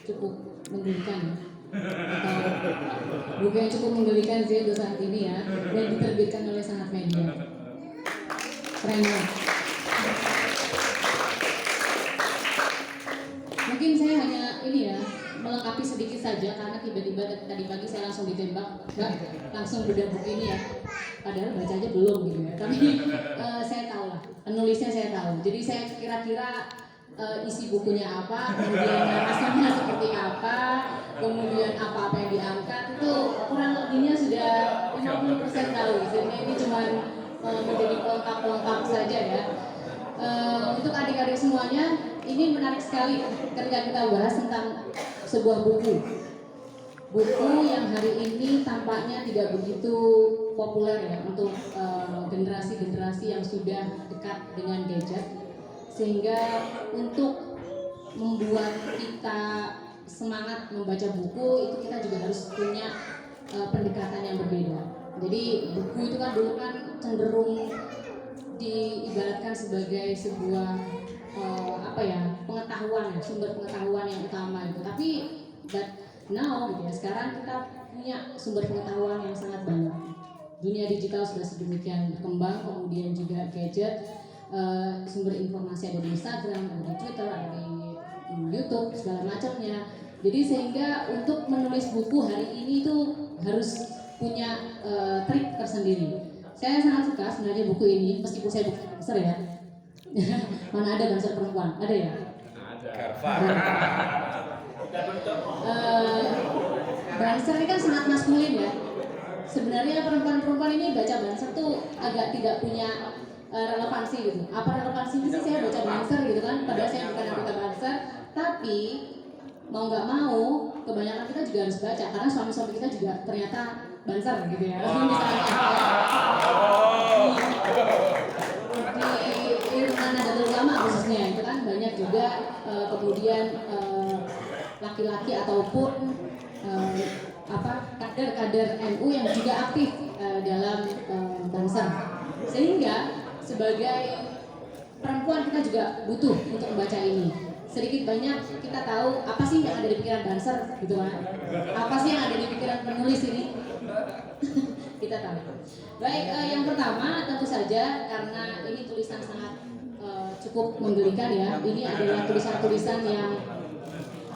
cukup menggelikan ya, atau buku yang cukup menggelikan sih untuk saat ini ya, dan diterbitkan oleh Sangat Media. Keren banget. Mungkin saya hanya ini ya, melengkapi sedikit saja karena tiba-tiba tadi pagi saya langsung ditembak, Mbak, langsung bedah buku ini ya. Padahal baca aja belum gitu ya. Tapi saya tahu lah, penulisnya saya tahu. Jadi saya kira-kira isi bukunya apa, kemudian narasinya seperti apa, kemudian apa-apa yang diangkat itu kurang lebihnya sudah 50% tahu. Sehingga ini cuma menjadi pelengkap-pelengkap saja ya. Untuk adik-adik semuanya, ini menarik sekali ketika kita bahas tentang sebuah buku yang hari ini tampaknya tidak begitu populer ya untuk generasi-generasi yang sudah dekat dengan gadget, sehingga untuk membuat kita semangat membaca buku itu kita juga harus punya pendekatan yang berbeda. Jadi buku itu kan dulu kan cenderung diibaratkan sebagai sebuah pengetahuan, sumber pengetahuan yang utama gitu. Tapi now gitu ya, sekarang kita punya sumber pengetahuan yang sangat banyak. Dunia digital sudah sedemikian berkembang, kemudian juga gadget, sumber informasi ada di Instagram, ada di Twitter, ada di YouTube, segala macamnya. Jadi sehingga untuk menulis buku hari ini itu harus punya trik tersendiri. Saya sangat suka sebenarnya buku ini, meskipun saya bukan dancer ya. Mana ada dancer perempuan? Ada ya? Ada. Dancer ini kan sangat maskulin ya. Sebenarnya perempuan-perempuan ini baca dancer tuh agak tidak punya relevansi gitu. Apa relevansinya sih saya baca dancer gitu kan? Padahal saya bukan anggota dancer. Tapi mau nggak mau, kebanyakan kita juga harus baca karena suami-suami kita juga ternyata dancer gitu ya. Di Irfan Nahdlatul Ulama khususnya itu kan banyak juga kemudian laki-laki ataupun kader-kader NU yang juga aktif dalam dancer. Sehingga sebagai perempuan kita juga butuh untuk membaca ini. Sedikit banyak kita tahu apa sih yang ada di pikiran dancer gitu kan. Apa sih yang ada di pikiran penulis ini? Kita tahu. Baik, yang pertama tentu saja karena ini tulisan sangat cukup menggelikan ya. Ini adalah tulisan-tulisan yang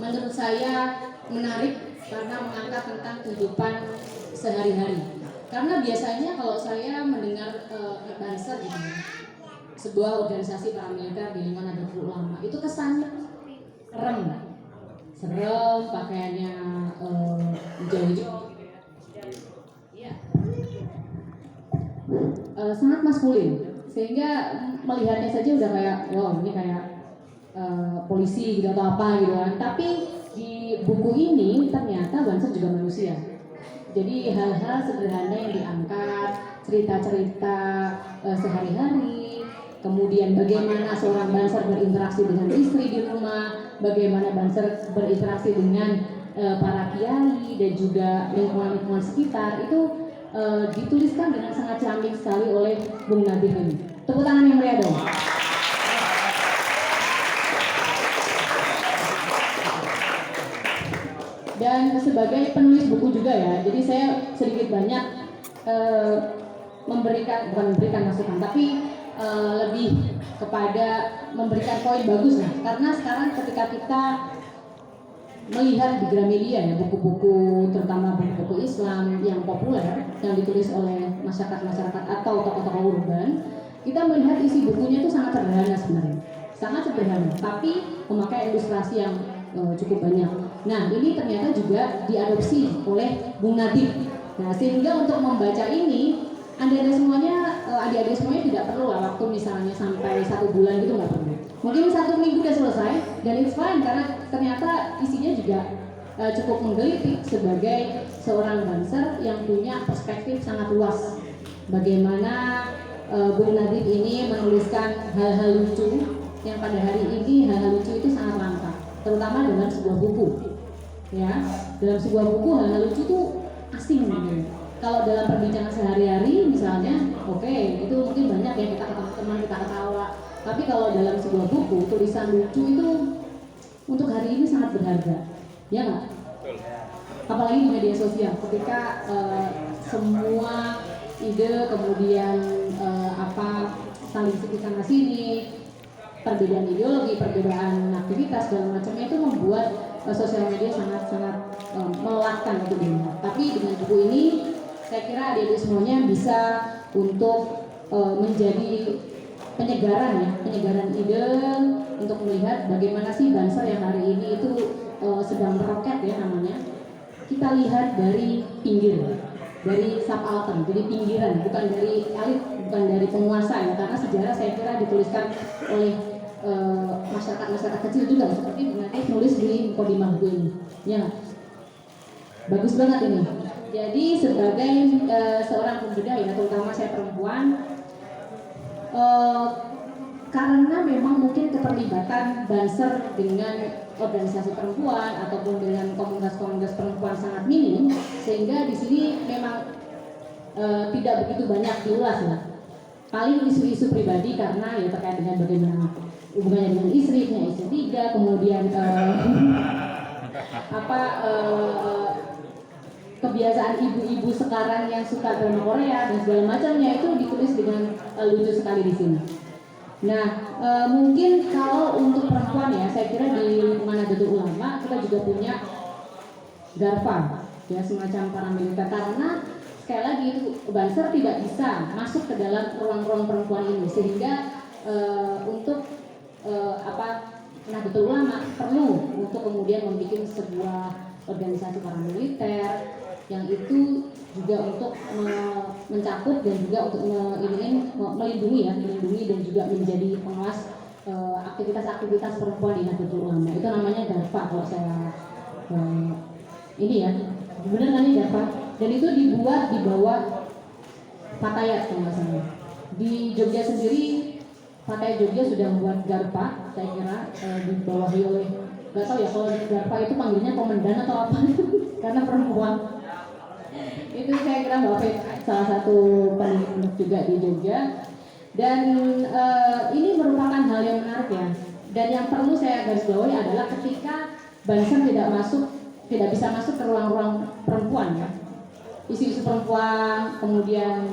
menurut saya menarik karena mengangkat tentang kehidupan sehari-hari. Karena biasanya kalau saya mendengar dancer gitu, sebuah organisasi paramiliter di lingkungan Nahdlatul Ulama itu kesannya serem, pakaiannya hijau-hijau, ya, sangat maskulin, sehingga melihatnya saja udah kayak wow ini kayak polisi gitu atau apa gitu kan. Tapi di buku ini ternyata dancer juga manusia. Jadi hal-hal sederhana yang diangkat, cerita-cerita sehari-hari, kemudian bagaimana seorang dancer berinteraksi dengan istri di rumah, bagaimana dancer berinteraksi dengan para kiai dan juga lingkungan-lingkungan sekitar, itu dituliskan dengan sangat cantik sekali oleh Bung Nadir ini. Tepuk tangan yang meriah dong. Dan sebagai penulis buku juga ya, jadi saya sedikit banyak bukan memberikan masukan, tapi lebih kepada memberikan poin bagus lah. Karena sekarang ketika kita melihat di Gramedia ya, buku-buku terutama buku-buku Islam yang populer yang ditulis oleh masyarakat-masyarakat atau tokoh-tokoh urban, kita melihat isi bukunya itu sangat sederhana sebenarnya, sangat sederhana, tapi memakai ilustrasi yang cukup banyak. Nah, ini ternyata juga diadopsi oleh Bung Nadir. Nah, sehingga untuk membaca ini, adik-adik semuanya tidak perlu lah waktu misalnya sampai 1 bulan gitu, nggak perlu. Mungkin 1 minggu udah selesai dan it's fine karena ternyata isinya juga cukup menggelitik sebagai seorang dancer yang punya perspektif sangat luas. Bagaimana Bung Nadir ini menuliskan hal-hal lucu yang pada hari ini hal-hal lucu itu sangat langka, terutama dalam sebuah buku. Ya, dalam sebuah buku hal-hal lucu itu asing gitu. Kalau dalam perbincangan sehari-hari misalnya, oke, itu mungkin banyak ya kita ketemu teman, kita ketawa. Tapi kalau dalam sebuah buku, tulisan lucu itu untuk hari ini sangat berharga. ya nggak? Apalagi di media sosial, ketika semua ide kemudian saling sana sini, perbedaan ideologi, perbedaan aktivitas segala macamnya itu membuat sosial media sangat-sangat melelahkan untuk dilihat. Tapi dengan buku ini saya kira adik-adik semuanya bisa untuk menjadi penyegaran ide untuk melihat bagaimana sih Banser yang hari ini itu sedang meroket ya namanya. Kita lihat dari pinggir, dari subaltern, dari pinggiran, bukan dari elit, bukan dari penguasa ya, karena sejarah saya kira dituliskan oleh masyarakat kecil juga, seperti Bu Natif nulis di Mukadimah buku ini ya, bagus banget ini. Jadi sebagai seorang pembudaya, terutama saya perempuan, karena memang mungkin keterlibatan Banser dengan organisasi perempuan ataupun dengan komunitas-komunitas perempuan sangat minim, sehingga di sini memang tidak begitu banyak diulas ya. Paling isu-isu pribadi karena ya terkait dengan bagaimana hubungannya dengan istrinya, istri tiga, kemudian kebiasaan ibu-ibu sekarang yang suka drama Korea dan segala macamnya itu ditulis dengan lucu sekali di sini. Nah, mungkin kalau untuk perempuan ya, saya kira di lingkungan Nahdlatul Ulama kita juga punya Garfa, ya semacam paramiliter, karena sekali lagi itu Banser tidak bisa masuk ke dalam ruang-ruang perempuan ini, sehingga untuk Nahdlatul Ulama perlu untuk kemudian membuat sebuah organisasi paramiliter yang itu juga untuk mencakup dan juga untuk melindungi dan juga menjadi pengawas aktivitas-aktivitas perempuan di Nahdlatul Ulama. Itu namanya Garfa kalau saya ini ya, benar kan ini Garfa? Dan itu dibuat di bawah Fatayat kalau nggak salah. Di Jogja sendiri Fatayat Jogja sudah membuat Garfa, saya kira dibawahi oleh, nggak tahu ya kalau Garfa itu panggilnya komandan atau apa karena perempuan. Itu saya kira Mbak Fit salah satu peneliti juga di Jogja, dan ini merupakan hal yang menarik ya, dan yang perlu saya garis bawahi adalah ketika Banser tidak bisa masuk ke ruang-ruang perempuan ya, isu-isu perempuan, kemudian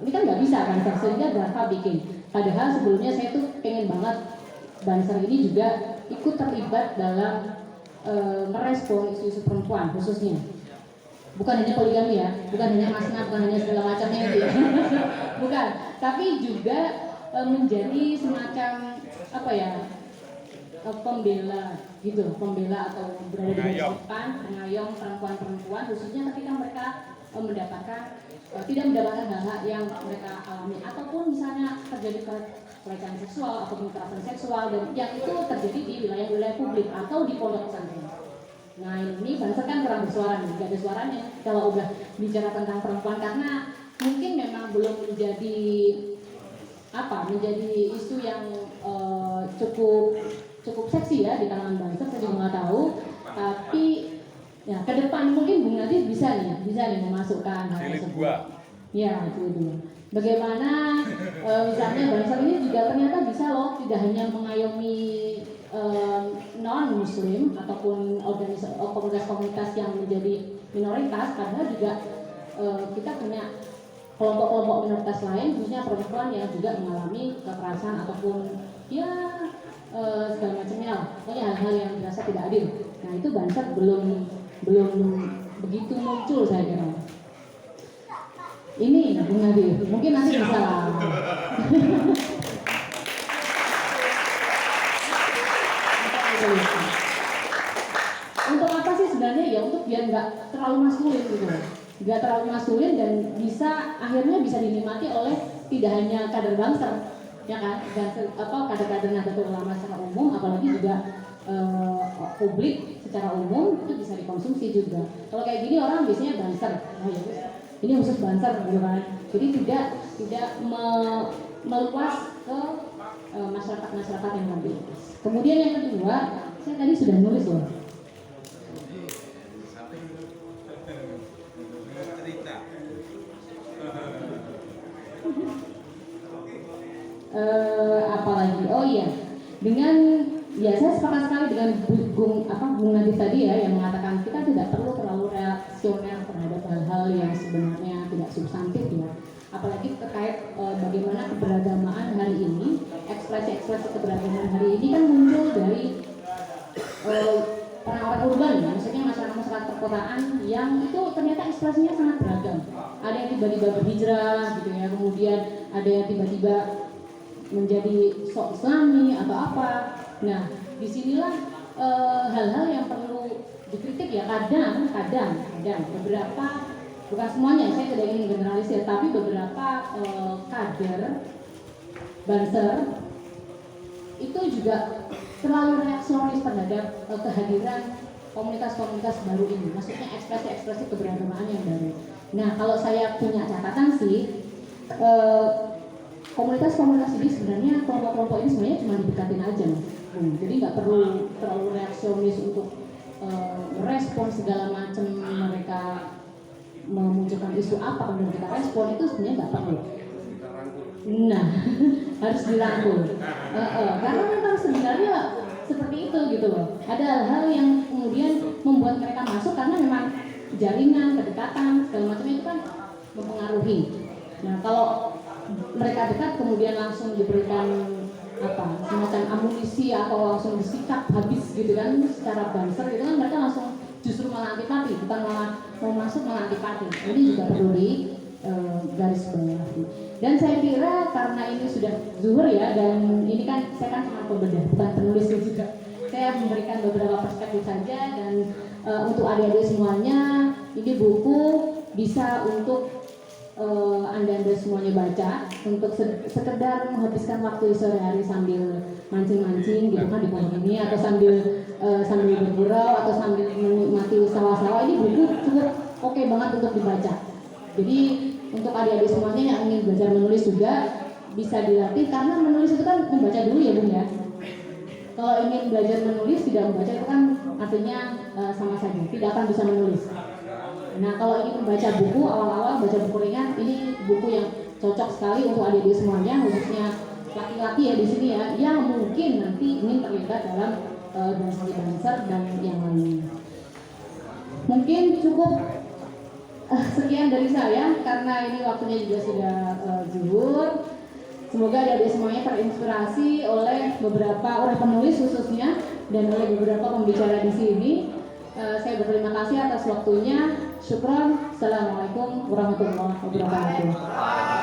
ini kan nggak bisa kan, sehingga Garfa bikin, padahal sebelumnya saya tuh pengen banget Banser ini juga ikut terlibat dalam merespon isu-isu perempuan khususnya. Bukan hanya poligami ya, bukan hanya masna, bukan hanya segala macamnya itu ya. Bukan, tapi juga menjadi semacam pembela gitu, pembela atau berada di garis depan, pengayom perempuan-perempuan, khususnya ketika mereka tidak mendapatkan hal-hal yang mereka alami, ataupun misalnya terjadi pelecehan seksual ataupun kekerasan seksual, dan yang itu terjadi di wilayah-wilayah publik atau di pondok pesantren. Nah ini Banser kan kurang bersuara nih, gak ada suaranya kalau udah bicara tentang perempuan, karena mungkin memang belum menjadi isu yang cukup seksi ya di kalangan Banser, saya juga nggak tahu. Tapi ya ke depan mungkin Bung Natif bisa nih memasukkan hal tersebut. Ya itu dia. Bagaimana misalnya Banser ini juga ternyata bisa loh, tidak hanya mengayomi non-muslim ataupun komunitas-komunitas yang menjadi minoritas, padahal juga kita punya kelompok-kelompok minoritas lain, khususnya perempuan yang juga mengalami kekerasan ataupun ya segala macamnya lah, pokoknya hal-hal yang dirasa tidak adil. Nah itu Banser belum begitu muncul saya kira. Ini Bung Nadir, mungkin nanti bisa lah. Untuk apa sih sebenarnya ya, untuk biar nggak terlalu maskulin gitu, nggak terlalu maskulin dan akhirnya bisa dinikmati oleh tidak hanya kader Banser ya kan, dan kader-kader Nahdlatul Ulama secara umum, apalagi juga publik secara umum itu bisa dikonsumsi juga. Kalau kayak gini orang biasanya Banser, oh ya ini khusus Banser gitu kan, jadi tidak meluas ke masyarakat yang lebih. Kemudian yang kedua, saya tadi sudah nulis loh. Apalagi, oh iya, saya sepakat sekali dengan Bung Nadif tadi ya yang mengatakan kita tidak perlu terlalu reaksioner terhadap hal-hal yang sebenarnya tidak substantif ya. Apalagi terkait bagaimana keberagamaan hari ini, ekspresi-ekspresi keberagaman hari ini kan muncul dari orang-orang urban ya, maksudnya masyarakat perkotaan yang itu ternyata ekspresinya sangat beragam. Ada yang tiba-tiba berhijrah gitu ya, kemudian ada yang tiba-tiba menjadi sok Islami atau apa. Nah, disinilah hal-hal yang perlu dikritik ya. Kadang beberapa, bukan semuanya, saya tidak ingin generalisir, tapi beberapa kader Banser itu juga terlalu reaksionis terhadap kehadiran komunitas-komunitas baru ini, maksudnya ekspresi-ekspresi keberagamaan yang baru. Nah, kalau saya punya catatan sih, komunitas-komunitas ini sebenarnya, kelompok-kelompok ini sebenarnya cuma didekatin aja. Jadi nggak perlu terlalu reaksionis untuk merespon segala macam, mereka memunculkan isu apa kemudian kita respon, itu sebenarnya nggak perlu. Nah, harus dirangkul. Karena memang sebenarnya seperti itu gitu loh. Ada hal-hal yang kemudian membuat mereka masuk karena memang jaringan, kedekatan, segala macam itu kan mempengaruhi. Nah, kalau mereka dekat kemudian langsung diberikan semacam amunisi atau langsung disikat habis gitu kan secara banser gitu kan, mereka langsung justru malah antipati, bukan malah mau masuk malah antipati. Ini juga perlu di garis bawahi. Dan saya kira karena ini sudah zuhur ya, dan ini kan saya kan cuma pembedah, bukan penulis juga. Saya memberikan beberapa perspektif saja, dan untuk adik-adik semuanya, ini buku bisa untuk anda semuanya baca, untuk sekedar menghabiskan waktu sore hari sambil mancing-mancing gitu kan di pohon ini, atau sambil bergurau, atau sambil menikmati sawah-sawah. Ini buku cukup oke banget untuk dibaca. Jadi untuk adik-adik semuanya yang ingin belajar menulis juga bisa dilatih, karena menulis itu kan membaca dulu ya Bung ya. Kalau ingin belajar menulis tidak membaca itu kan artinya sama saja, tidak akan bisa menulis. Nah, kalau ingin membaca buku, awal-awal baca buku ringan, ini buku yang cocok sekali untuk adik-adik semuanya, khususnya laki-laki ya di sini ya, yang mungkin nanti ingin terlibat dalam organisasi Banser dan yang lainnya. Mungkin cukup sekian dari saya, karena ini waktunya juga sudah zuhur. Semoga adik-adik semuanya terinspirasi oleh oleh penulis khususnya dan oleh beberapa pembicara di sini. Saya berterima kasih atas waktunya. Syukron. Assalamualaikum warahmatullahi wabarakatuh.